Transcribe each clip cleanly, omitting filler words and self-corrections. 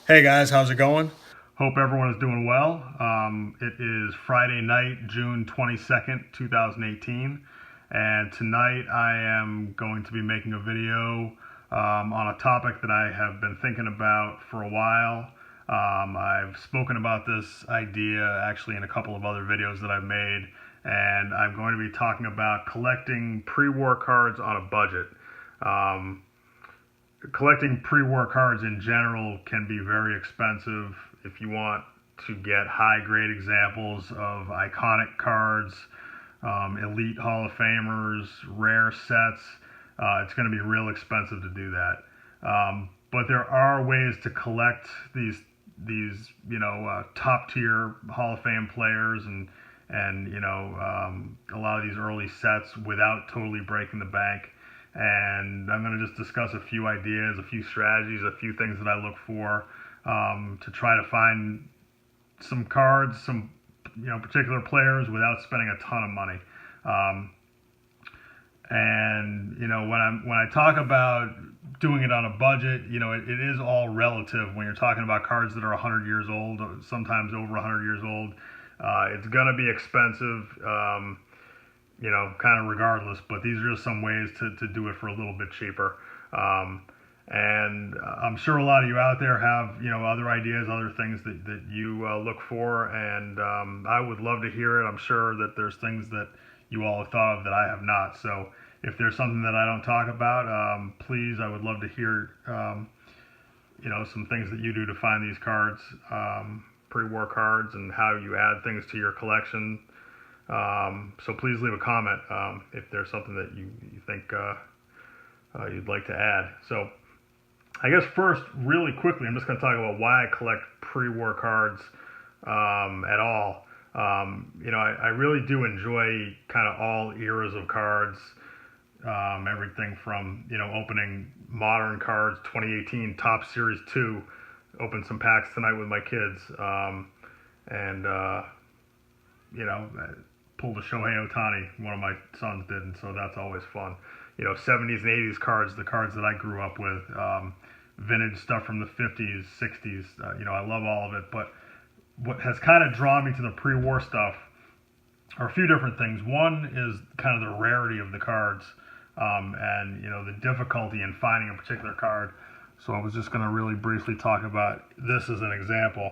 Hey guys, how's it going? Hope everyone is doing well. It is Friday night, June 22nd, 2018, and tonight I am going to be making a video on a topic that I have been thinking about for a while. I've spoken about this idea actually in a couple of other videos that I've made, and I'm going to be talking about collecting pre-war cards on a budget. Um, Collecting pre-war cards in general can be very expensive if you want to get high-grade examples of iconic cards, elite Hall of Famers, rare sets. It's going to be real expensive to do that. But there are ways to collect these top tier Hall of Fame players and a lot of these early sets without totally breaking the bank. And I'm going to just discuss a few ideas, a few strategies, a few things that I look for to try to find some cards, some particular players without spending a ton of money. Um, and when I talk about doing it on a budget, it is all relative. When you're talking about cards that are 100 years old, sometimes over 100 years old, it's going to be expensive. Kind of regardless, but these are just some ways to do it for a little bit cheaper. And I'm sure a lot of you out there have, other ideas, other things that you look for, and I would love to hear it. I'm sure that there's things that you all have thought of that I have not. So if there's something that I don't talk about, please, I would love to hear, some things that you do to find these cards, pre-war cards, and how you add things to your collection. So please leave a comment if there's something that you think you'd like to add. So I guess first, really quickly, I'm just going to talk about why I collect pre-war cards at all. I really do enjoy kind of all eras of cards. Everything from, opening modern cards, 2018 Top Series 2, open some packs tonight with my kids. And pulled a Shohei Ohtani, one of my sons did, and so that's always fun. 70s and 80s cards, the cards that I grew up with, vintage stuff from the 50s, 60s. I love all of it. But what has kind of drawn me to the pre-war stuff are a few different things. One is kind of the rarity of the cards, and the difficulty in finding a particular card. So I was just going to really briefly talk about this as an example.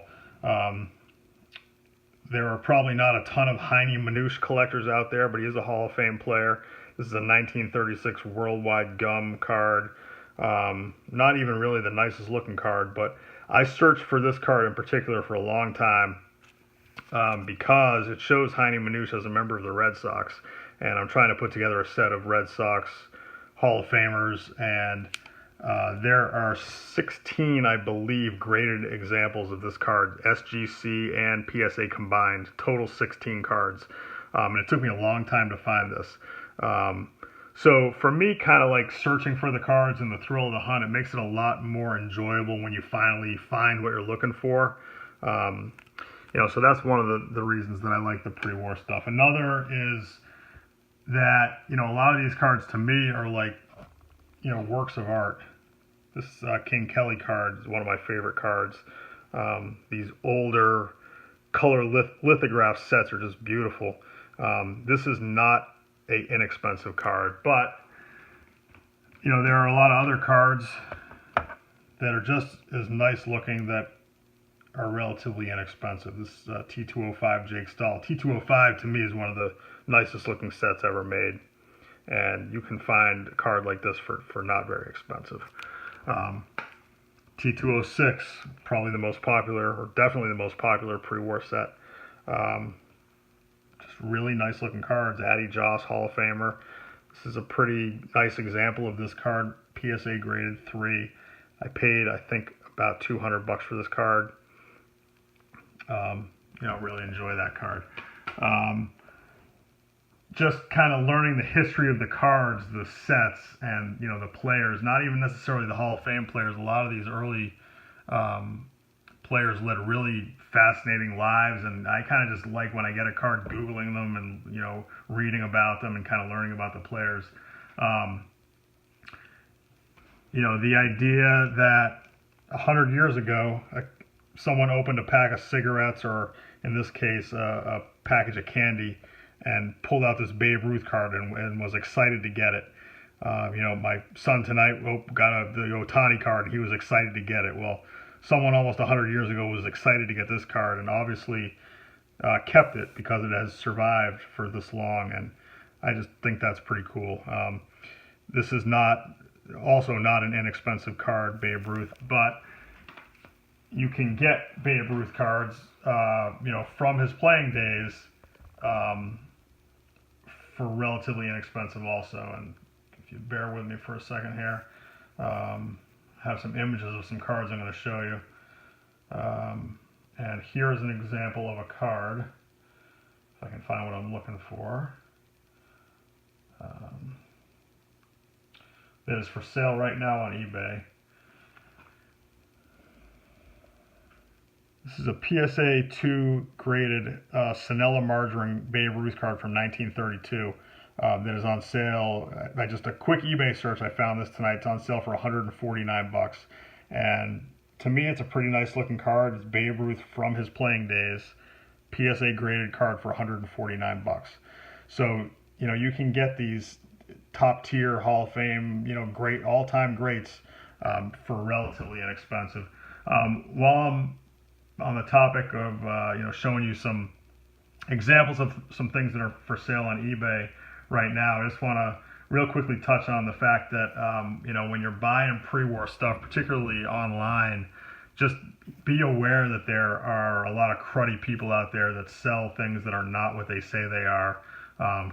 There are probably not a ton of Heine Manouche collectors out there, but he is a Hall of Fame player. This is a 1936 Worldwide Gum card. Not even really the nicest looking card, but I searched for this card in particular for a long time because it shows Heine Manouche as a member of the Red Sox. And I'm trying to put together a set of Red Sox Hall of Famers, and there are 16, I believe, graded examples of this card, SGC and PSA combined, total 16 cards. And it took me a long time to find this. So for me, kind of like searching for the cards and the thrill of the hunt, it makes it a lot more enjoyable when you finally find what you're looking for. So that's one of the reasons that I like the pre-war stuff. Another is that, a lot of these cards to me are like, works of art. This King Kelly card is one of my favorite cards. These older color lithograph sets are just beautiful. This is not an inexpensive card, but there are a lot of other cards that are just as nice looking that are relatively inexpensive. This T205 Jake Stahl. T205 to me is one of the nicest looking sets ever made, and you can find a card like this for not very expensive. T206, probably the most popular, or definitely the most popular pre-war set. Just really nice looking cards. Addy Joss, Hall of Famer. This is a pretty nice example of this card, PSA graded 3. I paid, I think, about $200 for this card. Really enjoy that card. Just kind of learning the history of the cards, the sets, and the players. Not even necessarily the Hall of Fame players. A lot of these early players led really fascinating lives, and I kind of just like when I get a card, googling them and reading about them and kind of learning about the players. The idea that 100 years ago, someone opened a pack of cigarettes, or in this case, a package of candy, and pulled out this Babe Ruth card and was excited to get it. My son tonight got the Ohtani card, and he was excited to get it. Well, someone almost 100 years ago was excited to get this card, and obviously kept it because it has survived for this long, and I just think that's pretty cool. This is also not an inexpensive card, Babe Ruth, but you can get Babe Ruth cards, from his playing days, for relatively inexpensive also. And if you bear with me for a second here, have some images of some cards I'm going to show you. And here's an example of a card, if I can find what I'm looking for. That is for sale right now on eBay. This is a PSA 2 graded Sanella Margarine Babe Ruth card from 1932 that is on sale. By just a quick eBay search, I found this tonight. It's on sale for $149. And to me, it's a pretty nice looking card. It's Babe Ruth from his playing days, PSA graded card for $149. So, you can get these top tier Hall of Fame, great all-time greats for relatively inexpensive. While I'm on the topic of showing you some examples of some things that are for sale on eBay right now, I just want to real quickly touch on the fact that when you're buying pre-war stuff, particularly online, just be aware that there are a lot of cruddy people out there that sell things that are not what they say they are.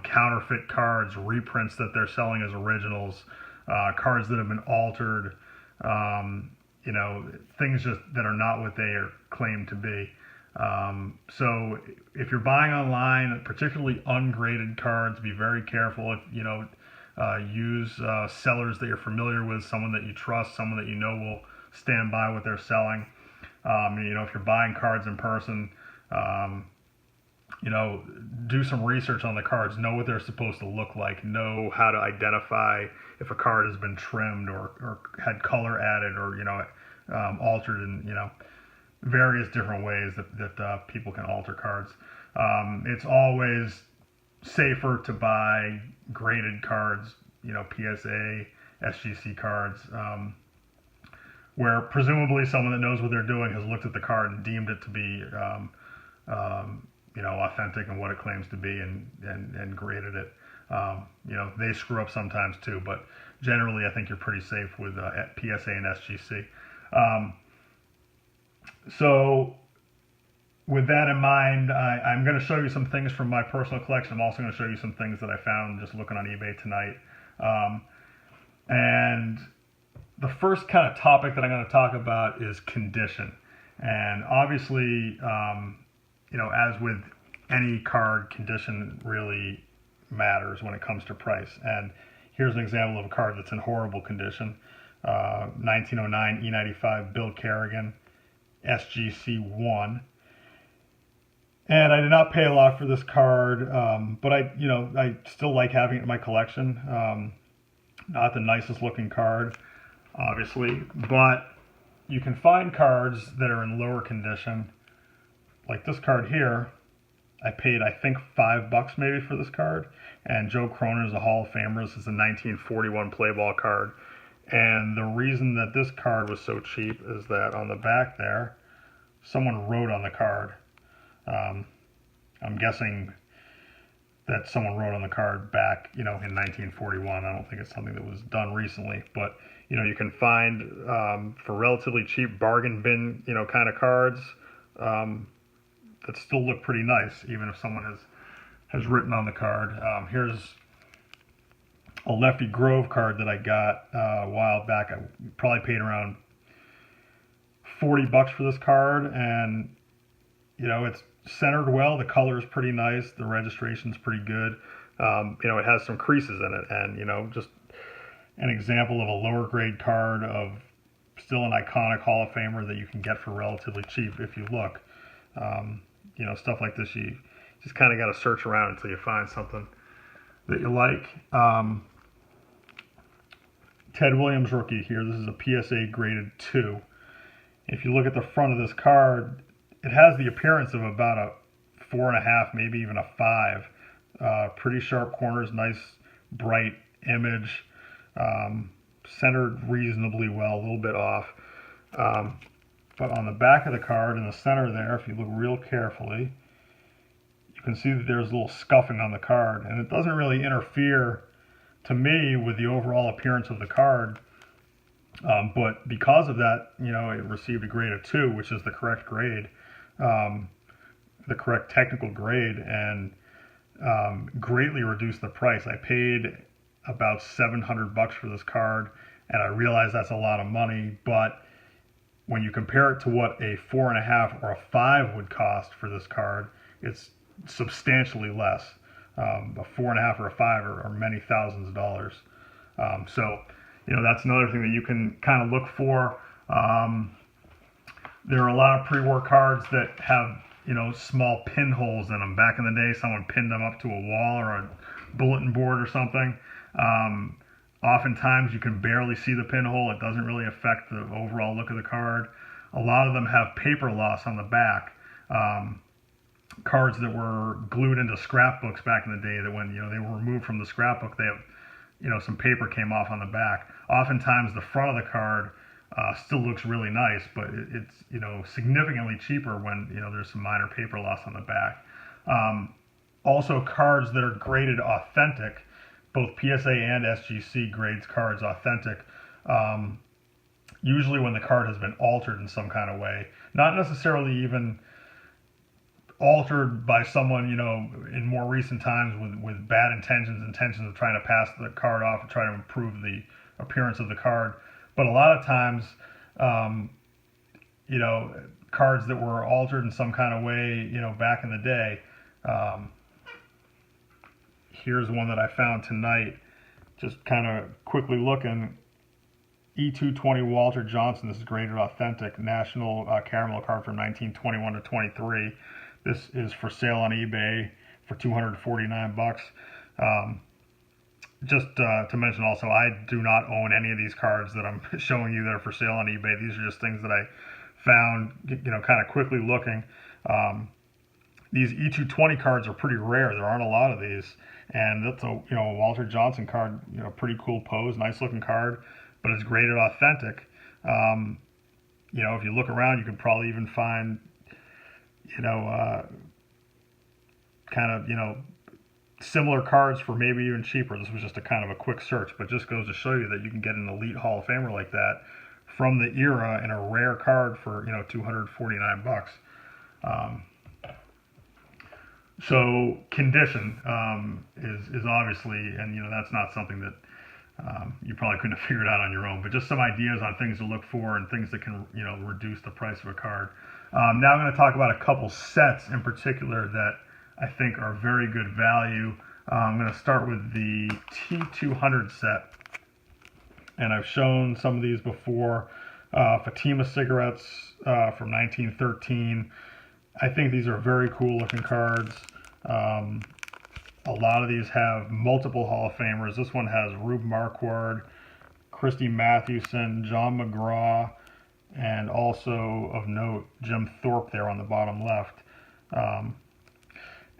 Counterfeit cards, reprints that they're selling as originals, cards that have been altered, things just that are not what they are claimed to be. So if you're buying online, particularly ungraded cards, be very careful. Use sellers that you're familiar with, someone that you trust, someone that will stand by what they're selling. If you're buying cards in person, do some research on the cards, know what they're supposed to look like, know how to identify if a card has been trimmed or had color added or, altered in, various different ways that people can alter cards. It's always safer to buy graded cards, PSA, SGC cards, where presumably someone that knows what they're doing has looked at the card and deemed it to be, authentic and what it claims to be and graded it. They screw up sometimes too, but generally I think you're pretty safe with PSA and SGC. So with that in mind, I'm going to show you some things from my personal collection. I'm also going to show you some things that I found just looking on eBay tonight. And the first kind of topic that I'm going to talk about is condition. And obviously, as with any card, condition really matters when it comes to price. And here's an example of a card that's in horrible condition. 1909 E95 Bill Kerrigan, SGC1. And I did not pay a lot for this card, but I still like having it in my collection. Not the nicest looking card, obviously, but you can find cards that are in lower condition. Like this card here, I paid, I think, $5 maybe for this card. And Joe Cronin is a Hall of Famer. This is a 1941 play ball card. And the reason that this card was so cheap is that on the back there, someone wrote on the card. I'm guessing that someone wrote on the card back, in 1941. I don't think it's something that was done recently. But, you can find, for relatively cheap bargain bin, kind of cards, that still look pretty nice, even if someone has written on the card. Here's a Lefty Grove card that I got a while back. I probably paid around $40 for this card, and it's centered well. The color is pretty nice. The registration's pretty good. It has some creases in it, and just an example of a lower grade card of still an iconic Hall of Famer that you can get for relatively cheap if you look. Stuff like this, you just kind of got to search around until you find something that you like. Ted Williams rookie here. This is a PSA graded 2. If you look at the front of this card, it has the appearance of about a 4.5, maybe even a 5. Pretty sharp corners, nice bright image, centered reasonably well, a little bit off. But on the back of the card, in the center there, if you look real carefully, you can see that there's a little scuffing on the card, and it doesn't really interfere to me with the overall appearance of the card. But because of that, it received a grade of 2, which is the correct grade, the correct technical grade, and greatly reduced the price. I paid about $700 for this card, and I realize that's a lot of money, but when you compare it to what a 4.5 or a 5 would cost for this card, it's substantially less. A 4.5 or a 5 are many thousands of dollars. So that's another thing that you can kind of look for. There are a lot of pre-war cards that have small pinholes in them. Back in the day, someone pinned them up to a wall or a bulletin board or something. Oftentimes you can barely see the pinhole. It doesn't really affect the overall look of the card. A lot of them have paper loss on the back. Cards that were glued into scrapbooks back in the day, that when they were removed from the scrapbook, they have some paper came off on the back. Oftentimes the front of the card still looks really nice, but it's significantly cheaper when there's some minor paper loss on the back. Also, cards that are graded authentic, both PSA and SGC grades cards authentic, usually when the card has been altered in some kind of way, not necessarily even altered by someone in more recent times with bad intentions of trying to pass the card off and try to improve the appearance of the card, but a lot of times cards that were altered in some kind of way back in the day. Here's one that I found tonight, just kind of quickly looking. E220 Walter Johnson. This is graded authentic, national caramel card from 1921 to 23. This is for sale on eBay for $249. Just to mention also, I do not own any of these cards that I'm showing you that are for sale on eBay. These are just things that I found, kind of quickly looking. These E220 cards are pretty rare. There aren't a lot of these, and that's a Walter Johnson card. Pretty cool pose, nice looking card, but it's graded authentic. If you look around, you could probably even find similar cards for maybe even cheaper. This was just a kind of a quick search, but just goes to show you that you can get an elite Hall of Famer like that from the era in a rare card for $249. So condition is obviously, and that's not something that you probably couldn't have figured out on your own, but just some ideas on things to look for and things that can reduce the price of a card. Now I'm going to talk about a couple sets in particular that I think are very good value. I'm going to start with the T200 set, and I've shown some of these before. Fatima cigarettes from 1913. I think these are very cool looking cards. A lot of these have multiple Hall of Famers. This one has Rube Marquard, Christy Mathewson, John McGraw, and also of note Jim Thorpe there on the bottom left.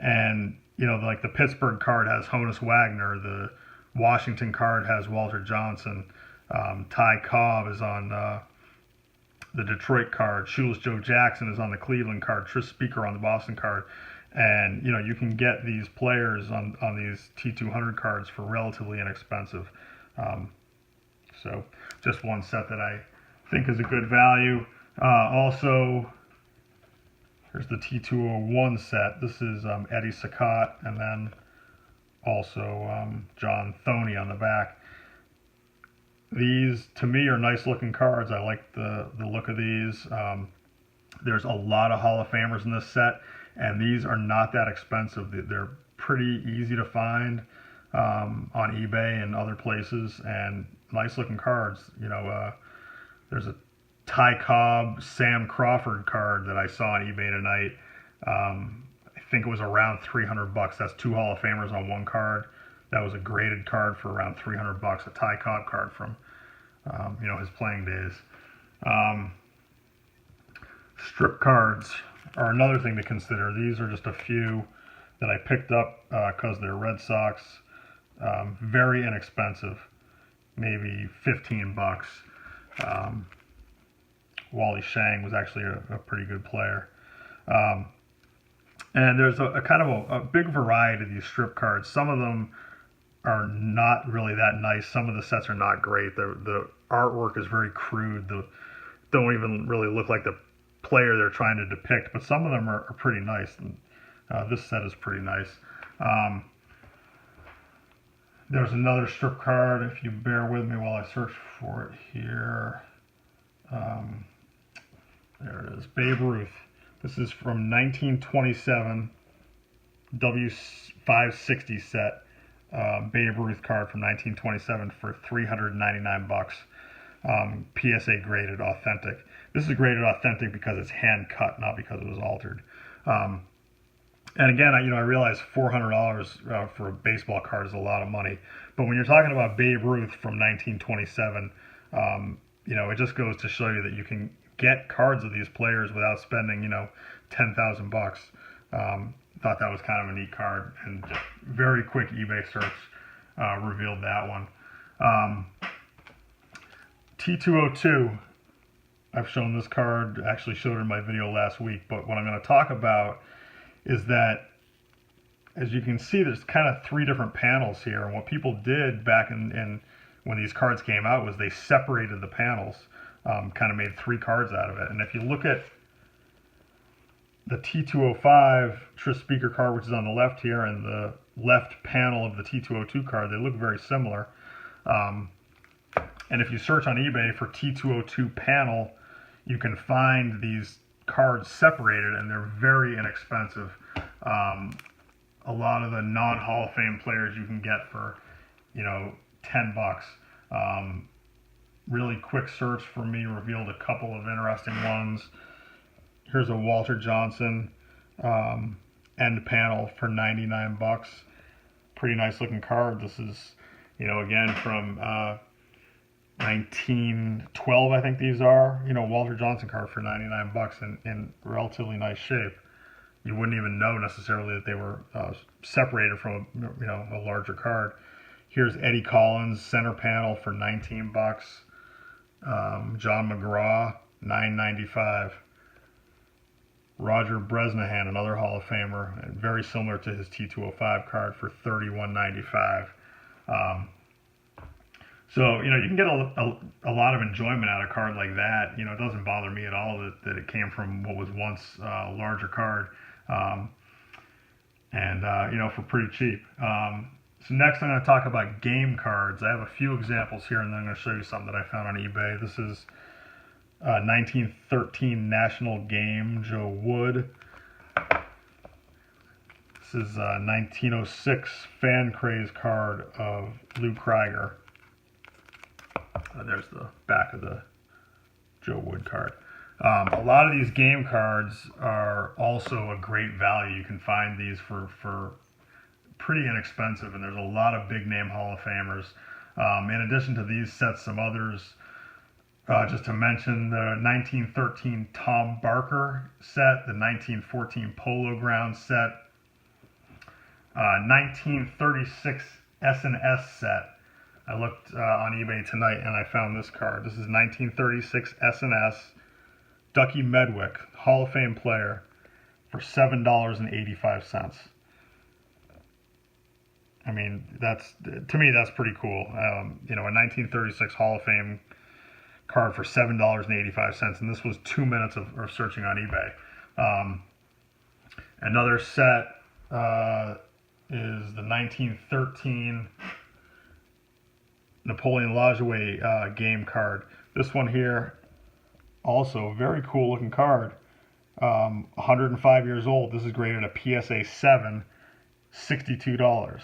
And like the Pittsburgh card has Honus Wagner, the Washington card has Walter Johnson, Ty Cobb is on the Detroit card, Shoeless Joe Jackson is on the Cleveland card, Tris Speaker on the Boston card, and you can get these players on these T200 cards for relatively inexpensive. So just one set that I think is a good value. Also, here's the T201 set. This is Eddie Saccott, and then also John Thoney on the back. These, to me, are nice looking cards. I like the look of these. There's a lot of Hall of Famers in this set, and these are not that expensive. They're pretty easy to find on eBay and other places, and nice looking cards. There's a Ty Cobb, Sam Crawford card that I saw on eBay tonight. I think it was around $300. That's two Hall of Famers on one card. That was a graded card for around $300. A Ty Cobb card from his playing days. Strip cards are another thing to consider. These are just a few that I picked up because they're Red Sox. Very inexpensive, maybe 15 bucks. Wally Shang was actually a pretty good player. And there's a kind of a big variety of these strip cards. Some of them are not really that nice. Some of the sets are not great. The artwork is very crude. Don't even really look like the player they're trying to depict, but some of them are pretty nice. And this set is pretty nice. There's another strip card, if you bear with me while I search for it here. There it is, Babe Ruth. This is from 1927, W560 set, Babe Ruth card from 1927 for 399 bucks. PSA graded, authentic. This is graded authentic because it's hand cut, not because it was altered. And again, I realize $400 for a baseball card is a lot of money, but when you're talking about Babe Ruth from 1927, it just goes to show you that you can get cards of these players without spending, 10,000 bucks. Thought that was kind of a neat card, and just very quick eBay search revealed that one. T202, I've shown this card, actually showed it in my video last week, but what I'm going to talk about is that, as you can see, there's kind of three different panels here, and what people did back in when these cards came out was they separated the panels, kind of made three cards out of it. And if you look at the T205 Tris Speaker card, which is on the left here, and the left panel of the T202 card, they look very similar. And if you search on eBay for T202 panel, you can find these cards separated, and they're very inexpensive. A lot of the non-Hall of Fame players you can get for, 10 bucks. Really quick search for me revealed a couple of interesting ones. Here's a Walter Johnson end panel for 99 bucks. Pretty nice looking card. This is, again from 1912, I think these are. Walter Johnson card for 99 bucks in relatively nice shape. You wouldn't even know necessarily that they were separated from a larger card. Here's Eddie Collins center panel for 19 bucks. John McGraw, $9.95. Roger Bresnahan, another Hall of Famer, and very similar to his T205 card for $31.95. So, you can get a lot of enjoyment out of a card like that. It doesn't bother me at all that it came from what was once a larger card, for pretty cheap. So next I'm going to talk about game cards. I have a few examples here, and then I'm going to show you something that I found on eBay. This is 1913 National Game, Joe Wood. This is 1906 Fan Craze card of Lou Krieger. There's the back of the Joe Wood card. A lot of these game cards are also a great value. You can find these for pretty inexpensive, and there's a lot of big name Hall of Famers. In addition to these sets, some others, just to mention the 1913 Tom Barker set, the 1914 Polo Ground set, 1936 S&S set. I looked on eBay tonight and I found this card. This is 1936 S&S Ducky Medwick, Hall of Fame player, for $7.85. I mean, to me, that's pretty cool. A 1936 Hall of Fame card for $7.85, and this was 2 minutes of searching on eBay. Another set is the 1913 Napoleon Lajoie game card. This one here, also very cool looking card. 105 years old. This is graded a PSA 7, $62.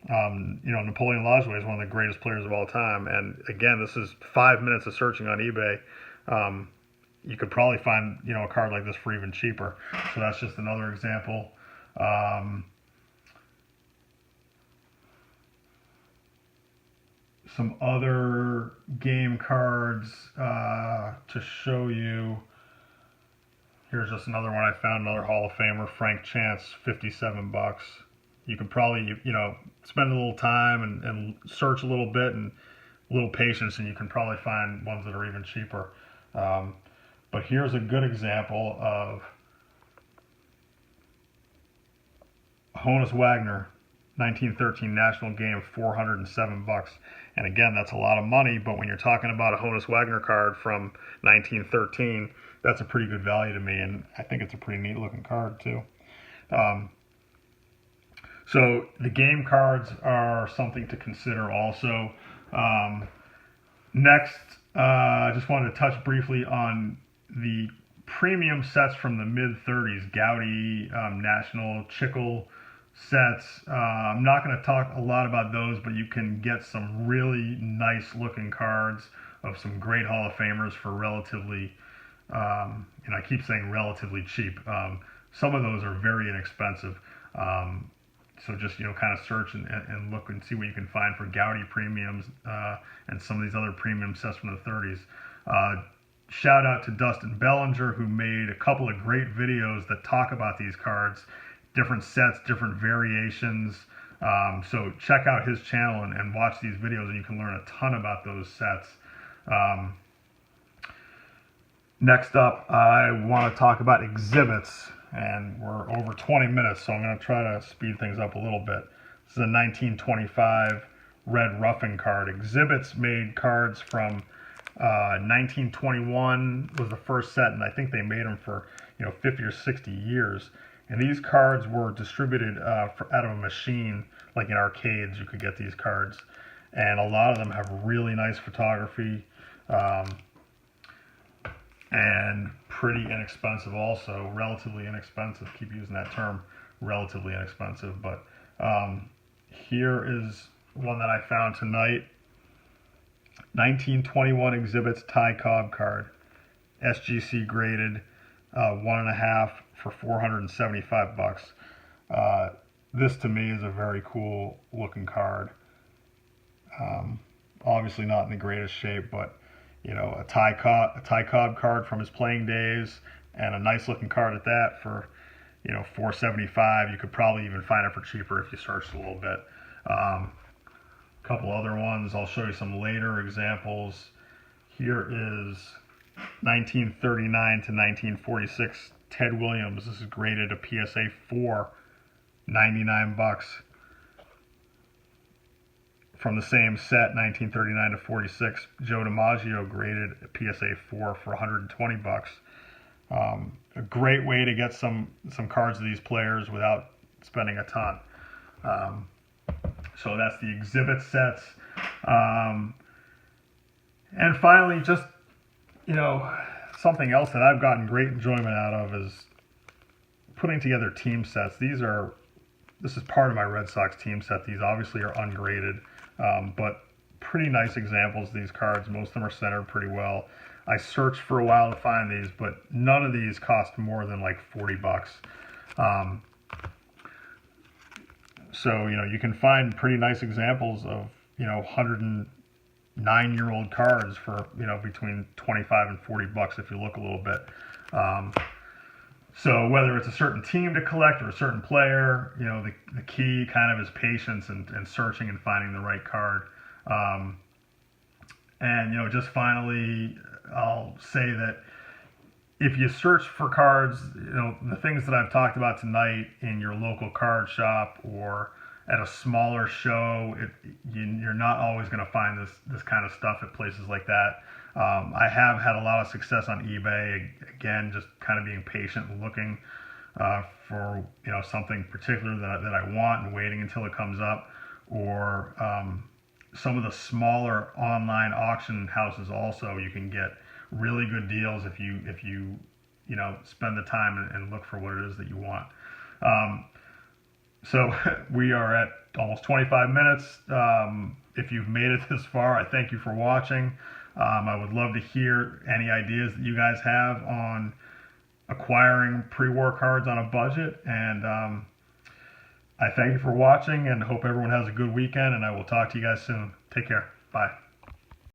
Napoleon Lajoie is one of the greatest players of all time, and again, this is 5 minutes of searching on eBay. You could probably find a card like this for even cheaper. So that's just another example. Some other game cards to show you. Here's just another one I found, another Hall of Famer, Frank Chance, 57 bucks. You could probably, spend a little time and search a little bit and a little patience, and you can probably find ones that are even cheaper. But here's a good example of Honus Wagner, 1913 National Game, 407 bucks. And again, that's a lot of money, but when you're talking about a Honus Wagner card from 1913, that's a pretty good value to me, and I think it's a pretty neat looking card too. So the game cards are something to consider also. Next, I just wanted to touch briefly on the premium sets from the mid-30s, Gaudy, National, Chickle sets. I'm not going to talk a lot about those, but you can get some really nice looking cards of some great Hall of Famers for relatively, and I keep saying relatively cheap. Some of those are very inexpensive. So just, kind of search and look and see what you can find for Gaudy premiums and some of these other premium sets from the 30s. Shout out to Dustin Bellinger, who made a couple of great videos that talk about these cards, different sets, different variations. So check out his channel and watch these videos, and you can learn a ton about those sets. Next up, I want to talk about exhibits, and we're over 20 minutes, so I'm going to try to speed things up a little bit. This is a 1925 red roughing card. Exhibits made cards from 1921 was the first set, and I think they made them for 50 or 60 years. And these cards were distributed out of a machine, like in arcades. You could get these cards, and a lot of them have really nice photography. And pretty inexpensive also, relatively inexpensive. Keep using that term, relatively inexpensive. But here is one that I found tonight. 1921 Exhibits Ty Cobb card, SGC graded, 1.5 for 475 bucks. This to me is a very cool looking card. Obviously not in the greatest shape, but a Ty Cobb card from his playing days, and a nice looking card at that for, 475. You could probably even find it for cheaper if you searched a little bit. Couple other ones. I'll show you some later examples. Here is 1939 to 1946 Ted Williams. This is graded a PSA 4, 99 bucks. From the same set, 1939 to 46, Joe DiMaggio graded a PSA 4 for 120 bucks. A great way to get some cards of these players without spending a ton. So that's the exhibit sets. And finally, just, something else that I've gotten great enjoyment out of is putting together team sets. This is part of my Red Sox team set. These obviously are ungraded, but pretty nice examples of these cards. Most of them are centered pretty well. I searched for a while to find these, but none of these cost more than like 40 bucks. So, you can find pretty nice examples of, 109-year-old cards for, between 25 and 40 bucks if you look a little bit. So whether it's a certain team to collect or a certain player, the key kind of is patience and searching and finding the right card. And, just finally, I'll say that if you search for cards, the things that I've talked about tonight in your local card shop or at a smaller show, you're not always going to find this kind of stuff at places like that. I have had a lot of success on eBay, again, just kind of being patient and looking for something particular that I want and waiting until it comes up, or some of the smaller online auction houses also, you can get really good deals if you spend the time and look for what it is that you want. So we are at almost 25 minutes. If you've made it this far, I thank you for watching. I would love to hear any ideas that you guys have on acquiring pre-war cards on a budget. And I thank you for watching and hope everyone has a good weekend, and I will talk to you guys soon. Take care. Bye.